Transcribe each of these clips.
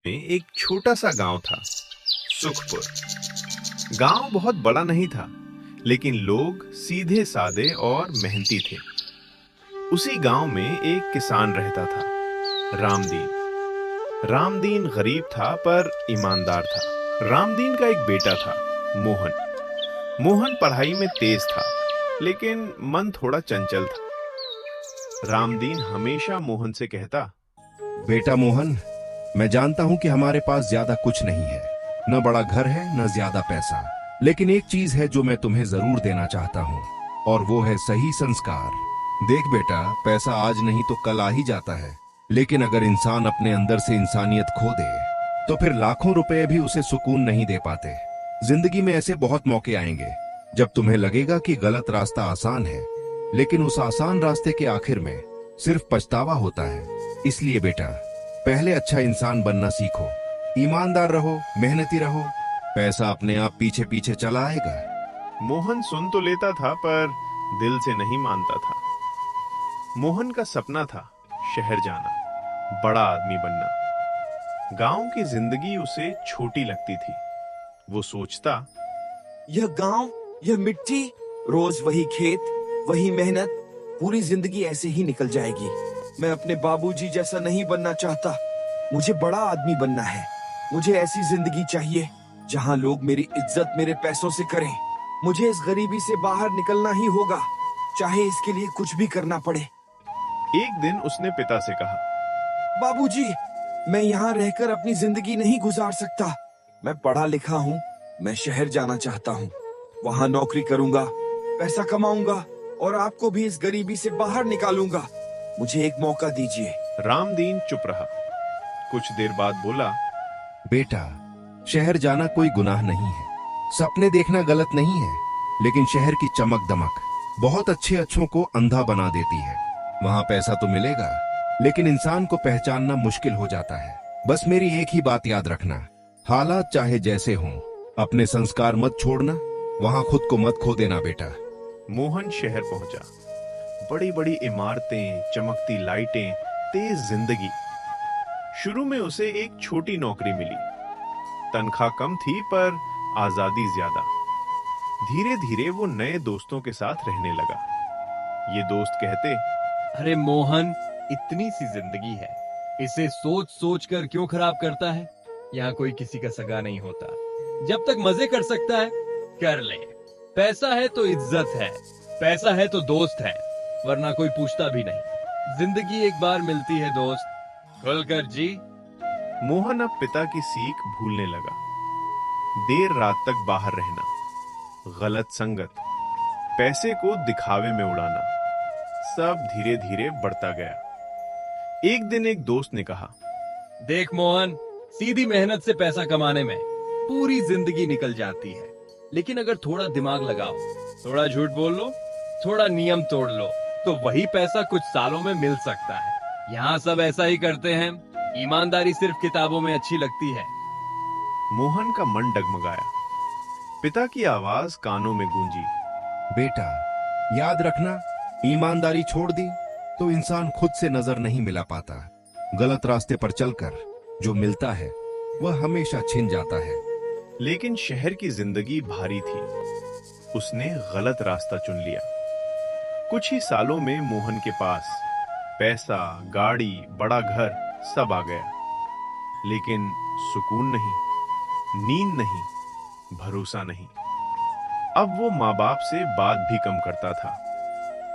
में एक छोटा सा गांव था, सुखपुर। गांव बहुत बड़ा नहीं था, लेकिन लोग सीधे सादे और मेहनती थे। उसी गांव में एक किसान रहता था, रामदीन। रामदीन गरीब था पर ईमानदार था। रामदीन का एक बेटा था, मोहन। मोहन पढ़ाई में तेज था, लेकिन मन थोड़ा चंचल था। रामदीन हमेशा मोहन से कहता, बेटा मोहन, मैं जानता हूं कि हमारे पास ज्यादा कुछ नहीं है। न बड़ा घर है न ज्यादा पैसा। लेकिन एक चीज है जो मैं तुम्हें जरूर देना चाहता हूं, और वो है सही संस्कार। देख बेटा, पैसा आज नहीं तो कल आ ही जाता है, लेकिन अगर इंसान अपने अंदर से इंसानियत खो दे तो फिर लाखों रुपए भी उसे सुकून नहीं दे पाते। जिंदगी में ऐसे बहुत मौके आएंगे जब तुम्हें लगेगा कि गलत रास्ता आसान है, लेकिन उस आसान रास्ते के आखिर में सिर्फ पछतावा होता है। इसलिए बेटा, पहले अच्छा इंसान बनना सीखो। ईमानदार रहो, मेहनती रहो, पैसा अपने आप पीछे पीछे चला आएगा। मोहन सुन तो लेता था पर दिल से नहीं मानता था। मोहन का सपना था शहर जाना, बड़ा आदमी बनना। गांव की जिंदगी उसे छोटी लगती थी। वो सोचता, यह गांव, यह मिट्टी, रोज वही खेत, वही मेहनत, पूरी जिंदगी ऐसे ही निकल जाएगी। मैं अपने बाबूजी जैसा नहीं बनना चाहता। मुझे बड़ा आदमी बनना है। मुझे ऐसी जिंदगी चाहिए जहां लोग मेरी इज्जत मेरे पैसों से करें। मुझे इस गरीबी से बाहर निकलना ही होगा, चाहे इसके लिए कुछ भी करना पड़े। एक दिन उसने पिता से कहा, बाबूजी, मैं यहाँ रहकर अपनी जिंदगी नहीं गुजार सकता। मैं पढ़ा लिखा हूँ, मैं शहर जाना चाहता हूँ। वहाँ नौकरी करूंगा, पैसा कमाऊंगा और आपको भी इस गरीबी से बाहर निकालूंगा। मुझे एक मौका दीजिए। रामदीन चुप रहा। कुछ देर बाद बोला, बेटा, शहर जाना कोई गुनाह नहीं है। सपने देखना गलत नहीं है, लेकिन शहर की चमक दमक बहुत अच्छे अच्छों को अंधा बना देती है। वहां पैसा तो मिलेगा, लेकिन इंसान को पहचानना मुश्किल हो जाता है। बस मेरी एक ही बात याद रखना, हालात चाहे जैसे हों, अपने संस्कार मत छोड़ना। वहां खुद को मत खो देना बेटा। मोहन शहर पहुंचा। बड़ी बड़ी इमारतें, चमकती लाइटें, तेज जिंदगी। शुरू में उसे एक छोटी नौकरी मिली। तनख्वाह कम थी पर आजादी ज्यादा। धीरे धीरे वो नए दोस्तों के साथ रहने लगा। ये दोस्त कहते, अरे मोहन, इतनी सी जिंदगी है, इसे सोच सोच कर क्यों खराब करता है। यहाँ कोई किसी का सगा नहीं होता। जब तक मजे कर सकता है कर ले। पैसा है तो इज्जत है, पैसा है तो दोस्त है, वरना कोई पूछता भी नहीं। जिंदगी एक बार मिलती है दोस्त, खुलकर जी। मोहन अब पिता की सीख भूलने लगा। देर रात तक बाहर रहना, गलत संगत, पैसे को दिखावे में उड़ाना, सब धीरे धीरे बढ़ता गया। एक दिन एक दोस्त ने कहा, देख मोहन, सीधी मेहनत से पैसा कमाने में पूरी जिंदगी निकल जाती है, लेकिन अगर थोड़ा दिमाग लगाओ, थोड़ा झूठ बोल लो, थोड़ा नियम तोड़ लो, तो वही पैसा कुछ सालों में मिल सकता है। यहाँ सब ऐसा ही करते हैं। ईमानदारी सिर्फ किताबों में अच्छी लगती है। मोहन का मन डगमगाया। पिता की आवाज कानों में गूंजी, बेटा, याद रखना, ईमानदारी छोड़ दी तो इंसान खुद से नजर नहीं मिला पाता। गलत रास्ते पर चलकर जो मिलता है वह हमेशा छिन जाता है। लेकिन शहर की जिंदगी भारी थी। उसने गलत रास्ता चुन लिया। कुछ ही सालों में मोहन के पास पैसा, गाड़ी, बड़ा घर सब आ गया, लेकिन सुकून नहीं, नींद नहीं, भरोसा नहीं। अब वो माँ बाप से बात भी कम करता था।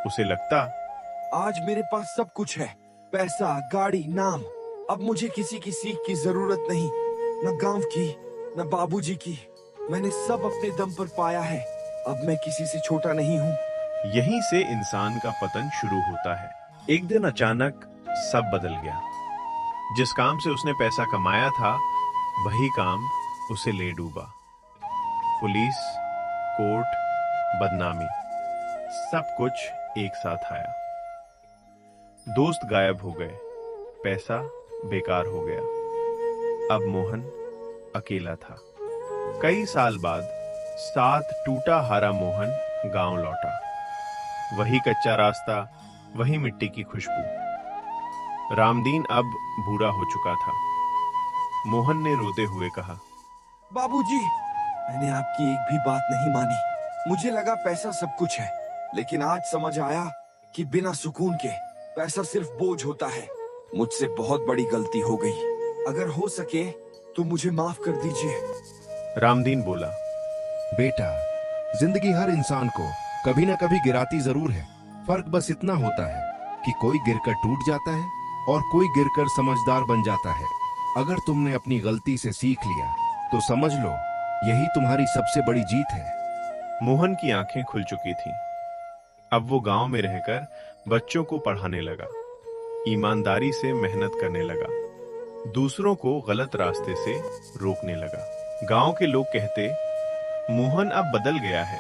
उसे लगता, आज मेरे पास सब कुछ है, पैसा, गाड़ी, नाम। अब मुझे किसी की सीख की जरूरत नहीं, न गांव की, न बाबूजी की। मैंने सब अपने दम पर पाया है। अब मैं किसी से छोटा नहीं हूँ। यहीं से इंसान का पतन शुरू होता है। एक दिन अचानक सब बदल गया। जिस काम से उसने पैसा कमाया था, वही काम उसे ले डूबा। पुलिस, कोर्ट, बदनामी, सब कुछ एक साथ आया। दोस्त गायब हो गए, पैसा बेकार हो गया। अब मोहन अकेला था। कई साल बाद साथ टूटा हारा मोहन गांव लौटा। वही कच्चा रास्ता, वही मिट्टी की खुशबू। रामदीन अब बूढ़ा हो चुका था। मोहन ने रोते हुए कहा। बाबूजी, मैंने आपकी एक भी बात नहीं मानी। मुझे लगा पैसा सब कुछ है, लेकिन आज समझ आया कि बिना सुकून के पैसा सिर्फ बोझ होता है। मुझसे बहुत बड़ी गलती हो गई। अगर हो सके तो मुझे माफ कर दीजिए। रामदीन बोला। बेटा, जिंदगी हर इंसान को कभी न कभी गिराती जरूर है। फर्क बस इतना होता है कि कोई गिरकर टूट जाता है और कोई गिरकर समझदार बन जाता है। अगर तुमने अपनी गलती से सीख लिया तो समझ लो यही तुम्हारी सबसे बड़ी जीत है। मोहन की आंखें खुल चुकी थीं। अब वो गांव में रहकर बच्चों को पढ़ाने लगा, ईमानदारी से मेहनत करने लगा, दूसरों को गलत रास्ते से रोकने लगा। गांव के लोग कहते, मोहन अब बदल गया है।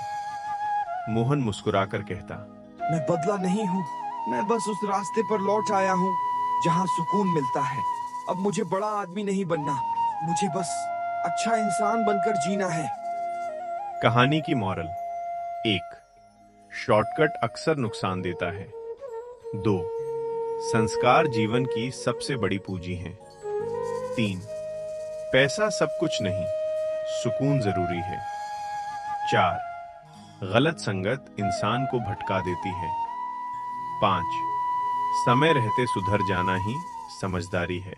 मोहन मुस्कुराकर कहता, मैं बदला नहीं हूँ, मैं बस उस रास्ते पर लौट आया हूँ जहाँ सुकून मिलता है। अब मुझे बड़ा आदमी नहीं बनना, मुझे बस अच्छा इंसान बनकर जीना है। कहानी की मॉरल: 1. शॉर्टकट अक्सर नुकसान देता है। 2. संस्कार जीवन की सबसे बड़ी पूंजी हैं। 3. पैसा सब कुछ नहीं, सुकून जरूरी है। 4. गलत संगत इंसान को भटका देती है। 5. समय रहते सुधर जाना ही समझदारी है।